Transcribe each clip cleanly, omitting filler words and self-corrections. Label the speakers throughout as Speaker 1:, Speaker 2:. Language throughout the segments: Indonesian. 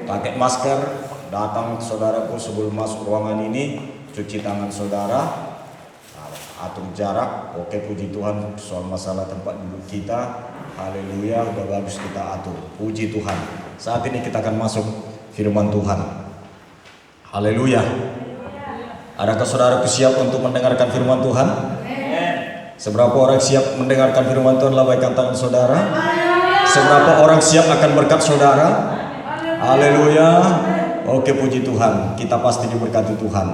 Speaker 1: pakai masker, datang saudaraku sebelum masuk ruangan ini, cuci tangan saudara, atur jarak. Oke, puji Tuhan soal masalah tempat duduk kita, haleluya, udah bagus kita atur, puji Tuhan. Saat ini kita akan masuk firman Tuhan, haleluya. Adakah saudaraku siap untuk mendengarkan firman Tuhan? Seberapa orang siap mendengarkan firman Tuhan? Lambaikan tangan saudara. Seberapa orang siap akan berkat saudara? Haleluya. Oke, puji Tuhan. Kita pasti diberkati Tuhan,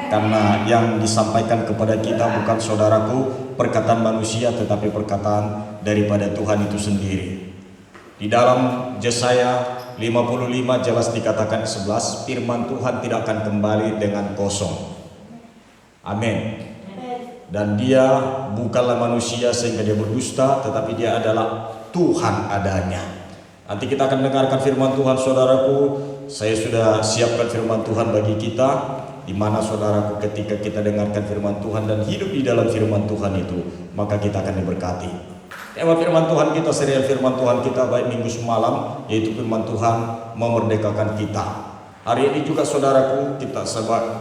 Speaker 1: karena yang disampaikan kepada kita bukan saudaraku perkataan manusia, tetapi perkataan daripada Tuhan itu sendiri. Di dalam Yesaya 55 jelas dikatakan 11, firman Tuhan tidak akan kembali dengan kosong. Amin. Dan dia bukanlah manusia sehingga dia berdusta, tetapi dia adalah Tuhan adanya. Nanti kita akan dengarkan firman Tuhan saudaraku. Saya sudah siapkan firman Tuhan bagi kita, di mana saudaraku ketika kita dengarkan firman Tuhan dan hidup di dalam firman Tuhan itu, maka kita akan diberkati. Tema firman Tuhan kita, serial firman Tuhan kita baik minggu semalam, yaitu firman Tuhan memerdekakan kita. Hari ini juga saudaraku kita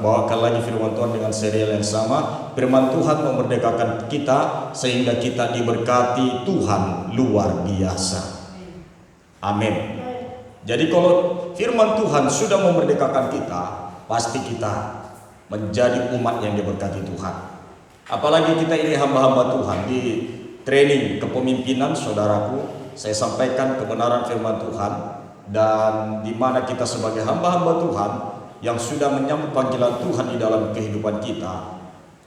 Speaker 1: bawakan lagi firman Tuhan dengan serial yang sama. Firman Tuhan memerdekakan kita sehingga kita diberkati Tuhan luar biasa. Amin. Jadi kalau firman Tuhan sudah memerdekakan kita, pasti kita menjadi umat yang diberkati Tuhan. Apalagi kita ini hamba-hamba Tuhan. Di training kepemimpinan saudaraku, saya sampaikan kebenaran firman Tuhan. Dan di mana kita sebagai hamba-hamba Tuhan yang sudah menyambut panggilan Tuhan di dalam kehidupan kita,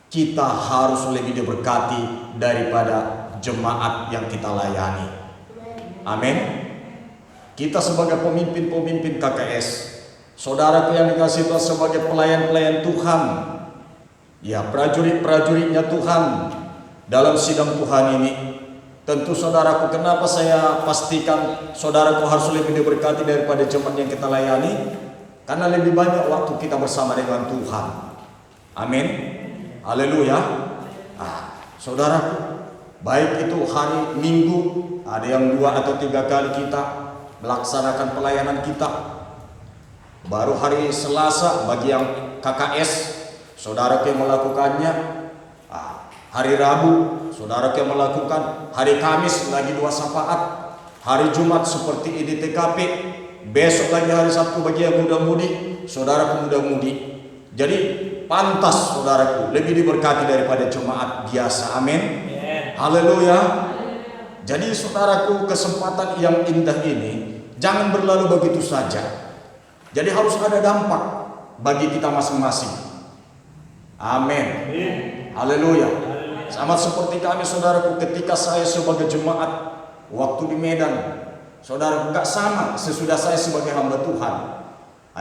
Speaker 1: kita harus lebih diberkati daripada jemaat yang kita layani. Amin. Kita sebagai pemimpin-pemimpin KKS, saudaraku yang dikasih Tuhan sebagai pelayan-pelayan Tuhan, ya prajurit-prajuritnya Tuhan dalam sidang Tuhan ini. Tentu saudaraku, kenapa saya pastikan saudaraku harus lebih diberkati daripada jemaat yang kita layani? Karena lebih banyak waktu kita bersama dengan Tuhan. Amin. Haleluya. Saudaraku, baik itu hari Minggu, ada yang 2 atau 3 kali kita melaksanakan pelayanan kita. Baru hari Selasa bagi yang KKS, saudaraku yang melakukannya. Hari Rabu saudara yang melakukan, hari Kamis lagi 2 syafaat, hari Jumat seperti ini TKP, besok lagi hari Sabtu bagi yang muda-mudi, saudara muda-mudi. Jadi pantas saudaraku lebih diberkati daripada jemaat biasa. Amin. Haleluya. Jadi saudaraku, kesempatan yang indah ini jangan berlalu begitu saja. Jadi harus ada dampak bagi kita masing-masing. Amin. Haleluya. Sama seperti kami saudaraku, ketika saya sebagai jemaat waktu di Medan, saudara enggak sama sesudah saya sebagai hamba Tuhan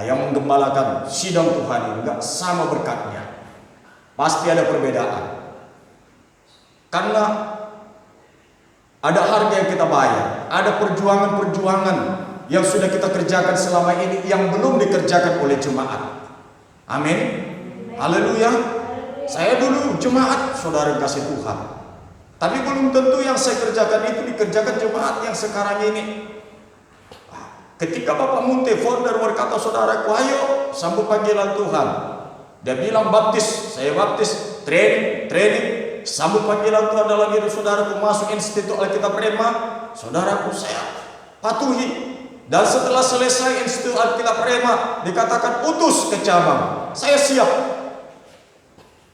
Speaker 1: yang menggembalakan sidang Tuhan ini, enggak sama berkatnya. Pasti ada perbedaan. Karena ada harga yang kita bayar, ada perjuangan-perjuangan yang sudah kita kerjakan selama ini yang belum dikerjakan oleh jemaat. Amin. Haleluya. Saya dulu jemaat, saudara kasih Tuhan, tapi belum tentu yang saya kerjakan itu dikerjakan jemaat yang sekarang ini. Ketika Bapak Munte founder berkata, saudaraku, ayo sambut panggilan Tuhan. Dia bilang baptis, saya baptis, training, sambut panggilan Tuhan dalam hidup saudaraku, masuk Institut Alkitab Rema, saudaraku saya patuhi. Dan setelah selesai Institut Alkitab Rema, dikatakan utus ke cabang, saya siap.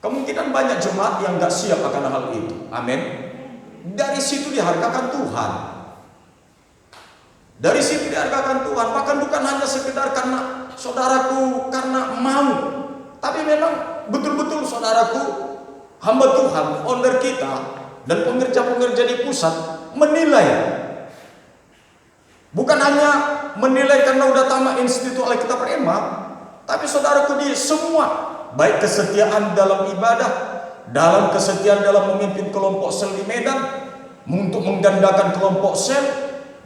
Speaker 1: Kemungkinan banyak jemaat yang gak siap akan hal itu. Amin. Dari situ dihargakan Tuhan. Dari situ dihargakan Tuhan. Bahkan bukan hanya sekedar karena saudaraku, karena mau, tapi memang betul-betul saudaraku, hamba Tuhan, founder kita dan pengerja-pengerja di pusat menilai. Bukan hanya menilai karena udah tamat Institut Alkitab Rema, tapi saudaraku di semua, baik kesetiaan dalam ibadah, dalam kesetiaan dalam memimpin kelompok sel di Medan, untuk menggandakan kelompok sel,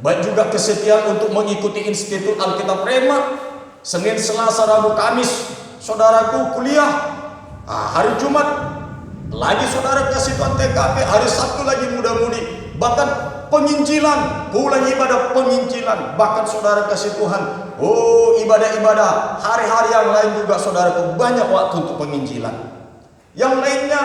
Speaker 1: baik juga kesetiaan untuk mengikuti Institut Alkitab Rema, Senin, Selasa, Rabu, Kamis, saudaraku kuliah, hari Jumat lagi saudara kasih Tuhan TKP, hari Sabtu lagi muda-mudi, bahkan penginjilan, pulang ibadah penginjilan. Bahkan saudara kasih Tuhan, ibadah-ibadah hari-hari yang lain juga saudaraku banyak waktu untuk penginjilan. Yang lainnya,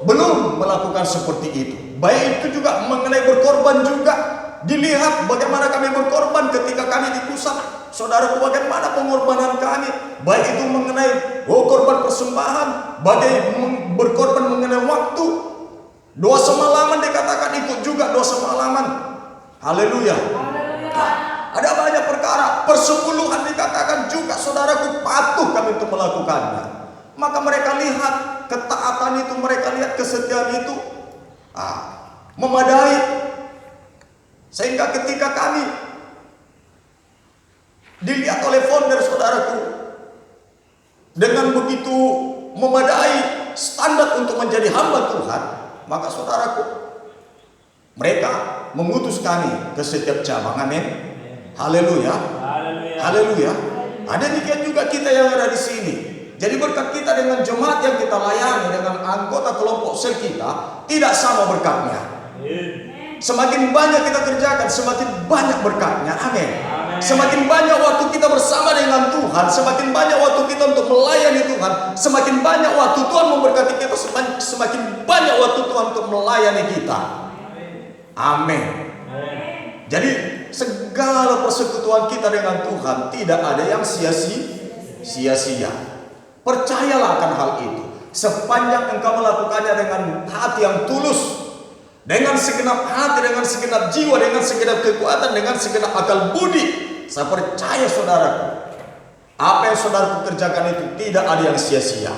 Speaker 1: belum melakukan seperti itu. Baik itu juga mengenai berkorban juga. Dilihat bagaimana kami berkorban ketika kami di pusat. Saudaraku, bagaimana pengorbanan kami, baik itu mengenai korban persembahan, berkorban mengenai waktu. Doa semalaman dikatakan ikut juga doa semalaman. Haleluya. Ada banyak perkara. Persepuluhan dikatakan juga saudaraku patuh kami untuk melakukannya. Maka mereka lihat ketaatan itu, mereka lihat kesetiaan itu memadai. Sehingga ketika kami dilihat oleh founder saudaraku dengan begitu memadai standar untuk menjadi hamba Tuhan, maka saudaraku, mereka mengutus kami ke setiap cabang. Amin. Haleluya. Haleluya. Ada demikian juga kita yang ada di sini. Jadi berkat kita dengan jemaat yang kita layani, dengan anggota kelompok sel kita, tidak sama berkatnya. Semakin banyak kita kerjakan, semakin banyak berkatnya. Amin. Semakin banyak waktu kita bersama dengan Tuhan, semakin banyak waktu kita untuk melayani Tuhan, semakin banyak waktu Tuhan memberkati kita, semakin banyak waktu Tuhan untuk melayani kita. Amin. Jadi segala persekutuan kita dengan Tuhan tidak ada yang sia-sia. Percayalah akan hal itu. Sepanjang engkau melakukannya dengan hati yang tulus, dengan segenap hati, dengan segenap jiwa, dengan segenap kekuatan, dengan segenap akal budi, saya percaya saudaraku, apa yang saudaraku kerjakan itu tidak ada yang sia-sia.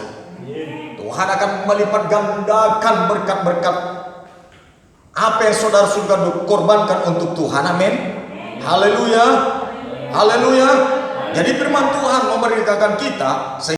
Speaker 1: Tuhan akan melipat gandakan berkat-berkat apa yang saudara sudah korbankan untuk Tuhan. Amin. Haleluya. Haleluya. Jadi firman Tuhan memerdekakan kita.